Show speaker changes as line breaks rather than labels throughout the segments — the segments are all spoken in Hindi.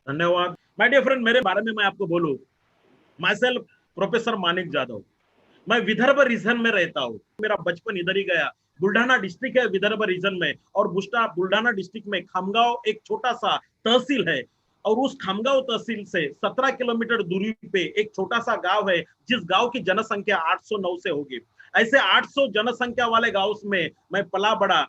धन्यवाद। माय डियर फ्रेंड, मेरे बारे में मैं आपको बोलूं, my self professor Manik Jadhav. मैं विदर्भ रीजन में रहता हूँ, मेरा बचपन इधर ही गया। बुल्ढाना डिस्ट्रिक्ट है विदर्भ रीजन में, और बुल्ढाना डिस्ट्रिक्ट में खामगांव एक छोटा सा तहसील है, और उस खामगांव तहसील से 17 किलोमीटर दूरी पे एक छोटा सा गांव है, जिस गांव की जनसंख्या 809 से होगी। ऐसे 800 जनसंख्या वाले गांव में मैं पला बड़ा,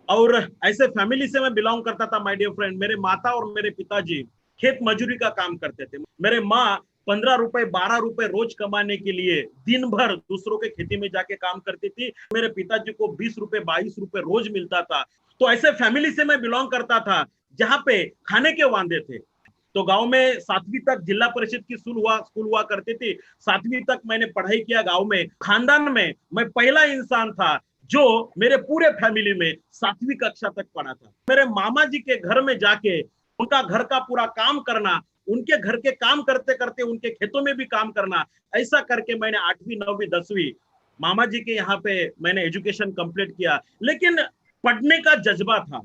और ऐसे फैमिली से मैं बिलोंग करता था। माय डियर फ्रेंड, मेरे माता और मेरे पिताजी खेत मजूरी का काम करते थे। मेरे माँ 15 रुपए 12 रुपए रोज कमाने के लिए दिन भर दूसरों के खेती में जाके काम करती थी। मेरे पिताजी को 20 रुपए 22 रुपए रोज मिलता था। तो ऐसे फैमिली से मैं बिलोंग करता था जहाँ पे खाने के वांदे थे। तो गांव में 7वीं तक जिला परिषद की स्कूल हुआ करती थी। 7वीं तक मैंने पढ़ाई किया गांव में। खानदान में मैं पहला इंसान था जो मेरे पूरे फैमिली में 7वीं कक्षा तक पढ़ा था। मेरे मामा जी के घर में जाके उनका घर का पूरा काम करना, उनके घर के काम करते करते उनके खेतों में भी काम करना, ऐसा करके मैंने 8वीं 9वीं 10वीं मामा जी के यहाँ पे मैंने एजुकेशन कंप्लीट किया। लेकिन पढ़ने का जज्बा था,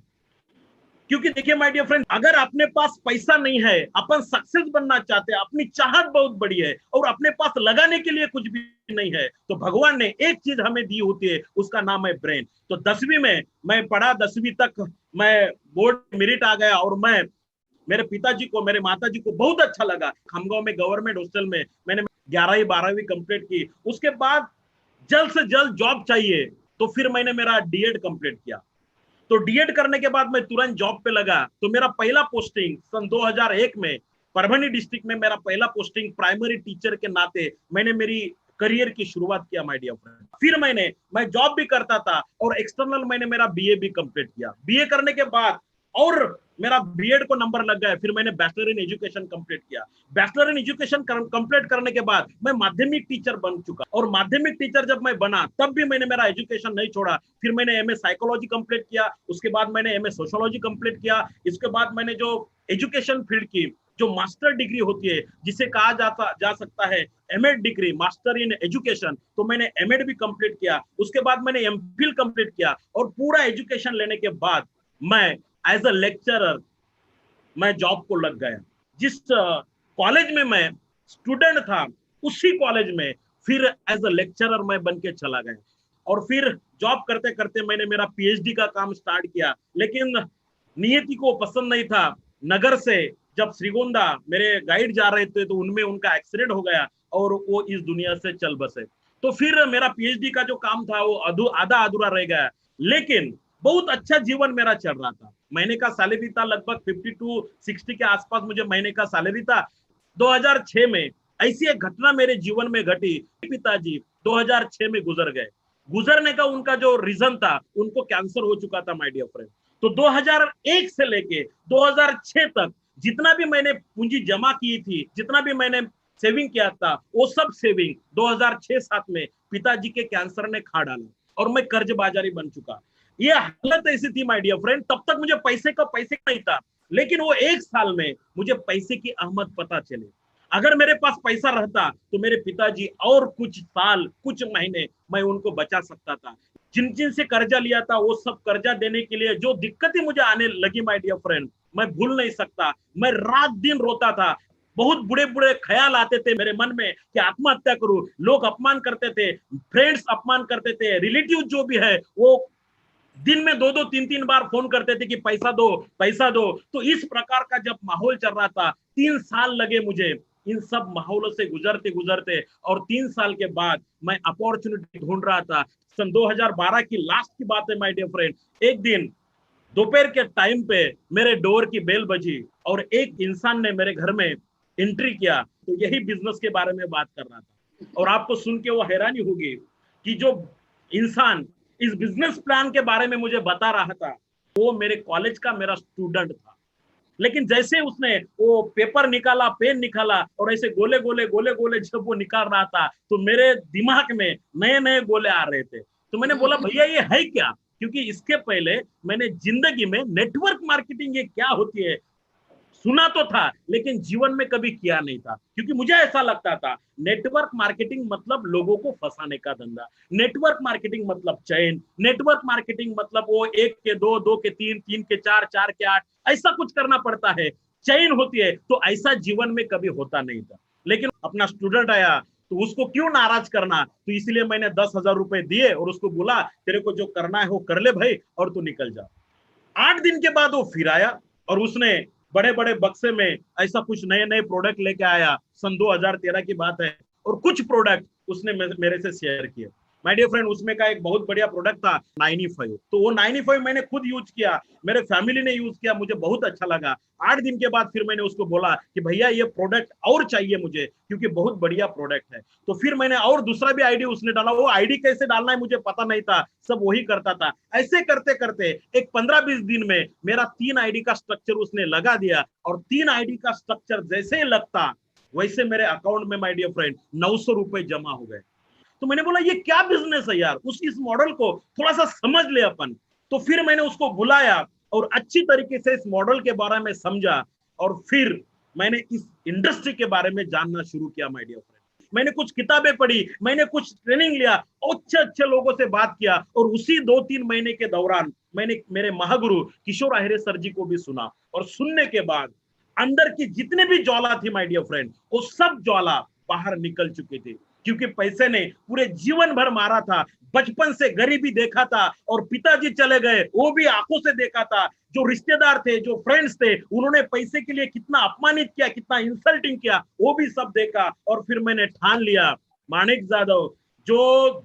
क्योंकि देखिए माय डियर फ्रेंड, अगर अपने पास पैसा नहीं है, अपन सक्सेस बनना चाहते हैं, अपनी चाहत बहुत बड़ी है और अपने पास लगाने के लिए कुछ भी नहीं है, तो भगवान ने एक चीज हमें दी होती है, उसका नाम है ब्रेन। तो 10वीं में मैं पढ़ा, 10वीं तक मैं बोर्ड मेरिट आ गया, और मैं मेरे पिताजी को मेरे माता जी को बहुत अच्छा लगा। खामगांव में गवर्नमेंट हॉस्टल में मैंने 11वीं 12वीं कंप्लीट की। उसके बाद जल्द से जल्द जॉब चाहिए, तो फिर मैंने मेरा डीएड कंप्लीट किया। तो डीएड करने के बाद मैं तुरंत जॉब पे लगा। तो मेरा पहला पोस्टिंग सन 2001 में परभनी डिस्ट्रिक्ट में, मेरा पहला पोस्टिंग प्राइमरी टीचर के नाते मैंने मेरी करियर की शुरुआत किया माय डियर फ्रेंड। फिर मैं जॉब भी करता था, और एक्सटर्नल मैंने मेरा बीए भी कंप्लीट किया। बीए करने के बाद और मेरा बीएड को नंबर लग गया, फिर मैंने बैचलर इन एजुकेशन कंप्लीट किया। बैचलर इन एजुकेशन कंप्लीट करने के बाद मैं माध्यमिक टीचर बन चुका, और माध्यमिक टीचर जब मैं बना तब भी मैंने मेरा एजुकेशन नहीं छोड़ा। फिर मैंने एमए साइकोलॉजी कंप्लीट किया, उसके बाद मैंने एमए सोशियोलॉजी कंप्लीट किया। इसके बाद मैंने जो एजुकेशन फील्ड की जो मास्टर डिग्री होती है, जिसे कहा जा सकता है M Ed degree, master in education, तो मैंने एमएड भी कंप्लीट किया। उसके बाद मैंने एमफिल कंप्लीट किया, और पूरा एजुकेशन लेने के बाद मैं एज अ लेक्चरर मैं जॉब को लग गया। जिस कॉलेज में मैं स्टूडेंट था, उसी कॉलेज में फिर एज अ लेक्चरर मैं बन के चला गया, और फिर जॉब करते करते मैंने मेरा पीएचडी का काम स्टार्ट किया। लेकिन नियति को पसंद नहीं था। नगर से जब श्रीगोंदा मेरे गाइड जा रहे थे, तो उनमें उनका एक्सीडेंट हो गया, और वो इस दुनिया से चल बसे। तो फिर मेरा पीएचडी का जो काम था वो आधा अधूरा रह गया। लेकिन बहुत अच्छा जीवन मेरा चल रहा था। महीने का सैलरी था लगभग 50 टू 60 के आसपास मुझे महीने का सैलरी था। 2006 में ऐसी एक घटना मेरे जीवन में घटी। पिताजी 2006 में गुजर गए। गुजरने का उनका जो रीजन था, उनको कैंसर हो चुका था माय डियर फ्रेंड। तो 2001 से लेके 2006 तक जितना भी मैंने पूंजी जमा की थी, जितना भी मैंने सेविंग किया था, वो सब सेविंग 2006-7 में पिताजी के कैंसर ने खा डाला, और मैं कर्ज बाजारी बन चुका। ये हालत ऐसी थी माय डियर फ्रेंड, तब तक मुझे पैसे का नहीं था। लेकिन वो 1 साल में मुझे पैसे की अहमियत पता चले। अगर मेरे पास पैसा रहता, तो मेरे पिताजी और कुछ साल कुछ महीने मैं उनको बचा सकता था। जिन जिन से कर्जा लिया था, वो सब कर्जा देने के लिए जो दिक्कतें मुझे आने लगी माय डियर फ्रेंड, मैं भूल नहीं सकता। मैं रात दिन रोता था। बहुत बुरे बुरे ख्याल आते थे मेरे मन में कि आत्महत्या करूं। लोग अपमान करते थे, फ्रेंड्स अपमान करते थे, रिलेटिव जो भी है वो दिन में 2-2 3-3 बार फोन करते थे कि पैसा दो पैसा दो। तो इस प्रकार का जब माहौल चल रहा था, 3 साल लगे मुझे इन सब माहौलों से गुजरते गुजरते, और 3 साल के बाद मैं अपॉर्चुनिटी ढूंढ रहा था। सन 2012 की लास्ट की बात है माय डियर फ्रेंड। एक दिन दोपहर के टाइम पे मेरे डोर की बेल बजी, और एक इंसान ने मेरे घर में एंट्री किया। तो यही बिजनेस के बारे में बात कर रहा था, और आपको सुन के वो हैरानी होगी कि जो इंसान इस बिजनेस प्लान के बारे में मुझे बता रहा था, वो मेरे कॉलेज का मेरा स्टूडेंट था। लेकिन जैसे उसने वो पेपर निकाला, पेन निकाला, और ऐसे गोले गोले गोले गोले जब वो निकाल रहा था, तो मेरे दिमाग में नए नए गोले आ रहे थे। तो मैंने बोला, भैया ये है क्या? क्योंकि इसके पहले मैंने जिंदगी में नेटवर्क मार्केटिंग ये क्या होती है सुना तो था, लेकिन जीवन में कभी किया नहीं था। क्योंकि मुझे ऐसा लगता था नेटवर्क मार्केटिंग मतलब लोगों को फंसाने का धंधा, नेटवर्क मार्केटिंग मतलब चैन, नेटवर्क मार्केटिंग मतलब वो 1 के 2, 2 के 3, 3 के 4, 4 के 8, ऐसा कुछ करना पड़ता है। चैन होती है, तो ऐसा जीवन में कभी होता नहीं था। लेकिन अपना स्टूडेंट आया तो उसको क्यों नाराज करना, तो इसलिए मैंने 10,000 रुपए दिए और उसको बोला तेरे को जो करना है वो कर ले भाई और तू निकल जा। 8 दिन के बाद वो फिर आया और उसने बड़े बड़े बक्से में ऐसा कुछ नए नए प्रोडक्ट लेके आया। सन 2013 की बात है, और कुछ प्रोडक्ट उसने मेरे से शेयर किए। माय डियर फ्रेंड, उसमें का एक बहुत बढ़िया प्रोडक्ट था 9E5। तो वो 9E5 मैंने खुद यूज किया, मेरे फैमिली ने यूज किया, मुझे बहुत अच्छा लगा। 8 दिन के बाद फिर मैंने उसको बोला कि भैया ये प्रोडक्ट और चाहिए मुझे, क्योंकि बहुत बढ़िया प्रोडक्ट है। तो फिर मैंने और दूसरा भी आईडी उसने डाला। वो आईडी कैसे डालना है मुझे पता नहीं था, सब वही करता था। ऐसे करते करते एक 15-20 दिन में मेरा 3 आईडी का स्ट्रक्चर उसने लगा दिया, और 3 आईडी का स्ट्रक्चर जैसे ही लगता वैसे मेरे अकाउंट में माय डियर फ्रेंड 900 रुपए जमा हो गए। तो मैंने बोला ये क्या बिजनेस है यार, इस मॉडल को थोड़ा सा समझ ले अपन। तो फिर मैंने उसको बुलाया और अच्छी तरीके से इस मॉडल के बारे में समझा, और फिर मैंने इस इंडस्ट्री के बारे में जानना शुरू किया माय डियर फ्रेंड। मैंने कुछ किताबें पढ़ी, मैंने कुछ ट्रेनिंग लिया, अच्छे अच्छे लोगों से बात किया, और उसी 2-3 महीने के दौरान मैंने मेरे महागुरु किशोर आहिरे सर जी को भी सुना, और सुनने के बाद अंदर की जितनी भी ज्वाला थी माय डियर फ्रेंड, वो सब ज्वाला बाहर निकल चुकी थी। क्योंकि पैसे ने पूरे जीवन भर मारा था, बचपन से गरीबी देखा था, और पिताजी चले गए वो भी आंखों से देखा था। जो रिश्तेदार थे, जो फ्रेंड्स थे, उन्होंने पैसे के लिए कितना अपमानित किया, कितना इंसल्टिंग किया, वो भी सब देखा। और फिर मैंने ठान लिया, माणिक जाधव जो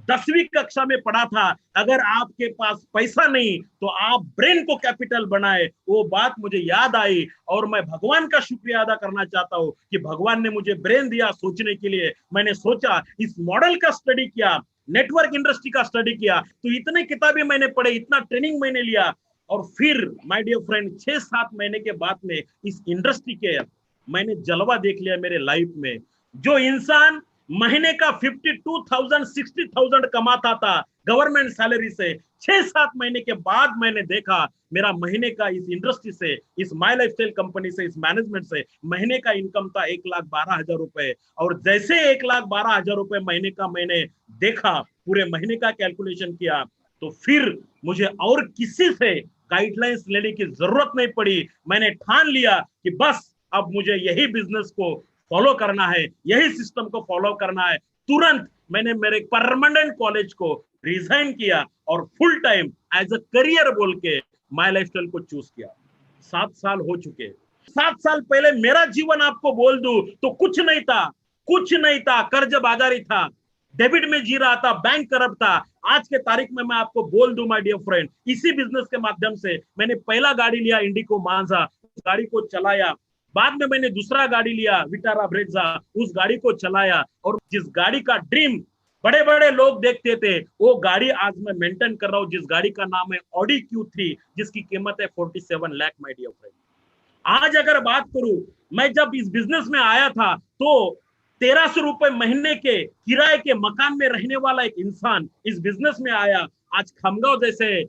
10वीं कक्षा में पढ़ा था, अगर आपके पास पैसा नहीं तो आप ब्रेन को कैपिटल बनाए, वो बात मुझे याद आई। और मैं भगवान का शुक्रिया अदा करना चाहता हूँ कि भगवान ने मुझे ब्रेन दिया सोचने के लिए। मैंने सोचा, इस मॉडल का स्टडी किया, नेटवर्क इंडस्ट्री का स्टडी किया, तो इतने किताबें मैंने पढ़े, इतना ट्रेनिंग मैंने लिया। और फिर माय डियर फ्रेंड 6-7 महीने के बाद में इस इंडस्ट्री के मैंने जलवा देख लिया मेरे लाइफ में। जो इंसान महीने का 52,000 60,000 कमाता था गवर्नमेंट सैलरी से, 6-7 महीने के बाद मैंने देखा मेरा महीने का इस इंडस्ट्री से, इस माई लाइफस्टाइल कंपनी से, इस मैनेजमेंट से महीने का इनकम था 1,12,000 रुपए। और जैसे 1,12,000 रुपए महीने का मैंने देखा, पूरे महीने का कैलकुलेशन किया, तो फिर मुझे और किसी से गाइडलाइंस लेने की जरूरत नहीं पड़ी। मैंने ठान लिया कि बस अब मुझे यही बिजनेस को फॉलो करना है, यही सिस्टम को फॉलो करना है। तुरंत मैंने मेरे परमानेंट कॉलेज को रिजाइन किया और full time as a career बोल के माई लाइफस्टाइल को चूज किया। 7 साल हो चुके। 7 साल पहले मेरा जीवन आपको बोल दूं तो कुछ नहीं था, कुछ नहीं था, कर्ज बाजारी था, डेबिट में जी रहा था, बैंक करप्ट था। आज के तारीख में मैं आपको बोल दूं माय डियर फ्रेंड, इसी बिजनेस के माध्यम से मैंने पहला गाड़ी लिया इंडिको मांझा, उस गाड़ी को चलाया। बाद में मैंने दूसरा गाड़ी लिया विटारा ब्रेजा, उस गाड़ी को चलाया। और जिस गाड़ी का ड्रीम बड़े बड़े लोग देखते थे, वो गाड़ी आज मैं मेंटेन कर रहा हूँ, जिस गाड़ी का नाम है ऑडी Q3, जिसकी कीमत है 47 लाख माय डियर फ्रेंड। आज अगर बात करूं, मैं जब इस बिजनेस में आया था तो 1,300 रुपए महीने के किराए के मकान में रहने वाला एक इंसान इस बिजनेस में आया। आज खमगांव जैसे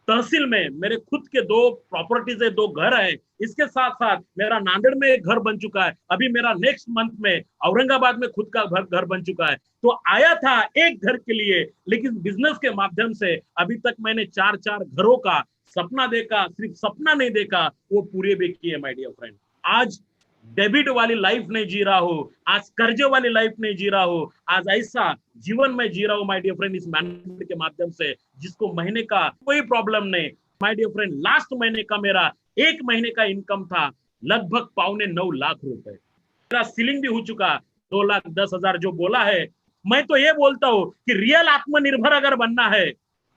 तहसील में मेरे खुद के 2 प्रॉपर्टीज है, 2 घर है। इसके साथ साथ मेरा नांदेड़ में एक घर बन चुका है, अभी मेरा नेक्स्ट मंथ में औरंगाबाद में खुद का घर बन चुका है। तो आया था एक घर के लिए, लेकिन बिजनेस के माध्यम से अभी तक मैंने 4-4 घरों का सपना देखा, सिर्फ सपना नहीं देखा, वो पूरे भी किए माय डियर फ्रेंड। आज डेबिट वाली लाइफ नहीं जी रहा हूँ, आज कर्जे वाली लाइफ नहीं जी रहा हूँ, आज ऐसा जीवन में जी रहा हूँ माय डियर फ्रेंड इस मैनेजमेंट के माध्यम से, जिसको महीने का कोई प्रॉब्लम नहीं। माय डियर फ्रेंड, लास्ट महीने का मेरा 1 महीने का इनकम था लगभग 8.25 लाख रुपए। मेरा सीलिंग भी हो चुका 2,10,000 जो बोला है। मैं तो ये बोलता हूँ कि रियल आत्मनिर्भर अगर बनना है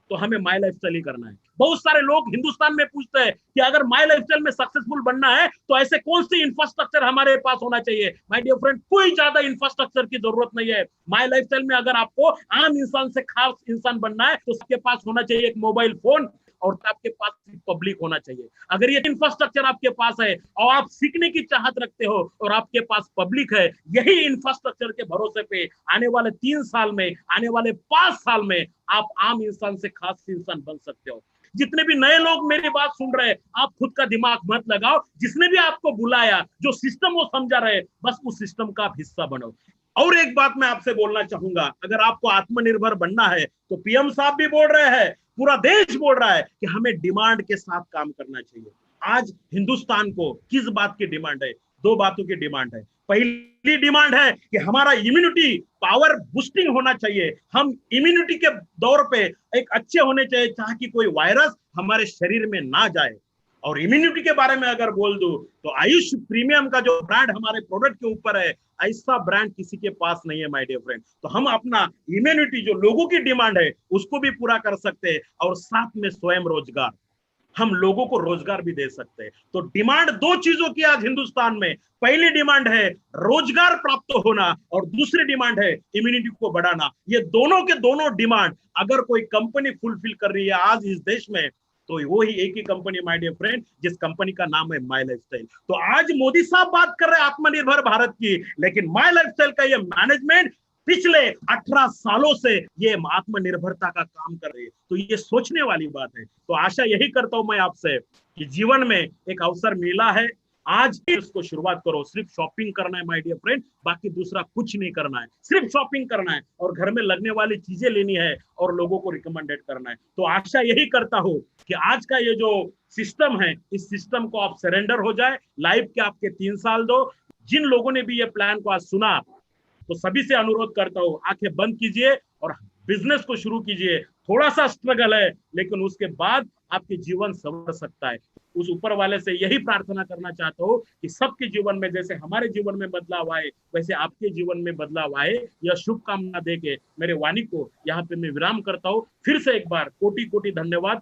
तो हमें माई लाइफस्टाइल ही करना है। बहुत सारे लोग हिंदुस्तान में पूछते हैं कि अगर माई लाइफस्टाइल में सक्सेसफुल बनना है तो ऐसे कौन सी इंफ्रास्ट्रक्चर हमारे पास होना चाहिए। माय डियर फ्रेंड, कोई ज्यादा इंफ्रास्ट्रक्चर की जरूरत नहीं है। माई लाइफस्टाइल में अगर आपको आम इंसान से खास इंसान बनना है तो सबके पास होना चाहिए एक मोबाइल फोन, और आपके पास पब्लिक होना चाहिए। अगर ये इंफ्रास्ट्रक्चर आपके पास है और आप सीखने की चाहत रखते हो और आपके पास पब्लिक है, यही इंफ्रास्ट्रक्चर के भरोसे पे आने वाले 3 साल में, आने वाले 5 साल में आप आम इंसान से खास इंसान बन सकते हो। जितने भी नए लोग मेरी बात सुन रहे हैं, आप खुद का दिमाग मत लगाओ। जिसने भी आपको बुलाया, जो सिस्टम वो समझा रहे, बस उस सिस्टम का हिस्सा बनो। और एक बात मैं आपसे बोलना चाहूंगा, अगर आपको आत्मनिर्भर बनना है तो पीएम साहब भी बोल रहे हैं, पूरा देश बोल रहा है कि हमें डिमांड के साथ काम करना चाहिए। आज हिंदुस्तान को किस बात की डिमांड है? दो बातों की डिमांड है। पहली डिमांड है कि हमारा इम्यूनिटी पावर बूस्टिंग होना चाहिए। हम इम्यूनिटी के दौर पे एक अच्छे होने चाहिए, ताकि कोई वायरस हमारे शरीर में ना जाए। और इम्यूनिटी के बारे में अगर बोल दूं तो आयुष प्रीमियम का जो ब्रांड हमारे प्रोडक्ट के ऊपर है, ऐसा ब्रांड किसी के पास नहीं है माय डियर फ्रेंड। तो हम अपना इम्यूनिटी जो लोगों की डिमांड है उसको भी पूरा कर सकते हैं, और साथ में स्वयं रोजगार, हम लोगों को रोजगार भी दे सकते हैं। तो डिमांड दो चीजों की आज हिंदुस्तान में। पहली डिमांड है रोजगार प्राप्त होना, और दूसरी डिमांड है इम्यूनिटी को बढ़ाना। ये दोनों के दोनों डिमांड अगर कोई कंपनी फुलफिल कर रही है आज इस देश में, तो वो ही एक ही कंपनी माय डियर फ्रेंड, जिस कंपनी का नाम है माय लाइफस्टाइल। तो आज मोदी साहब बात कर रहे हैं आत्मनिर्भर भारत की, लेकिन माय लाइफस्टाइल का ये मैनेजमेंट पिछले 18 सालों से ये आत्मनिर्भरता का काम कर रही है। तो ये सोचने वाली बात है। तो आशा यही करता हूं मैं आपसे कि जीवन में एक अवसर मिला है, आज ही इसको शुरुआत करो। सिर्फ शॉपिंग करना है माय डियर फ्रेंड, बाकी दूसरा कुछ नहीं करना है। सिर्फ शॉपिंग करना है और घर में लगने वाली चीजें लेनी है और लोगों को रिकमेंडेड करना है। तो आशा यही करता हूं कि आज का ये जो सिस्टम है, इस सिस्टम को आप सरेंडर हो जाए। लाइफ के आपके 3 साल दो। जिन लोगों ने भी ये प्लान को आज सुना, तो सभी से अनुरोध करता हूं, आंखें बंद कीजिए और बिजनेस को शुरू कीजिए। थोड़ा सा स्ट्रगल है, लेकिन उसके बाद आपके जीवन संवर सकता है। उस ऊपर वाले से यही प्रार्थना करना चाहता हूँ कि सबके जीवन में जैसे हमारे जीवन में बदलाव आए, वैसे आपके जीवन में बदलाव आए। यह शुभकामना देके मेरे वाणी को यहाँ पे मैं विराम करता हूँ। फिर से एक बार कोटि कोटि धन्यवाद।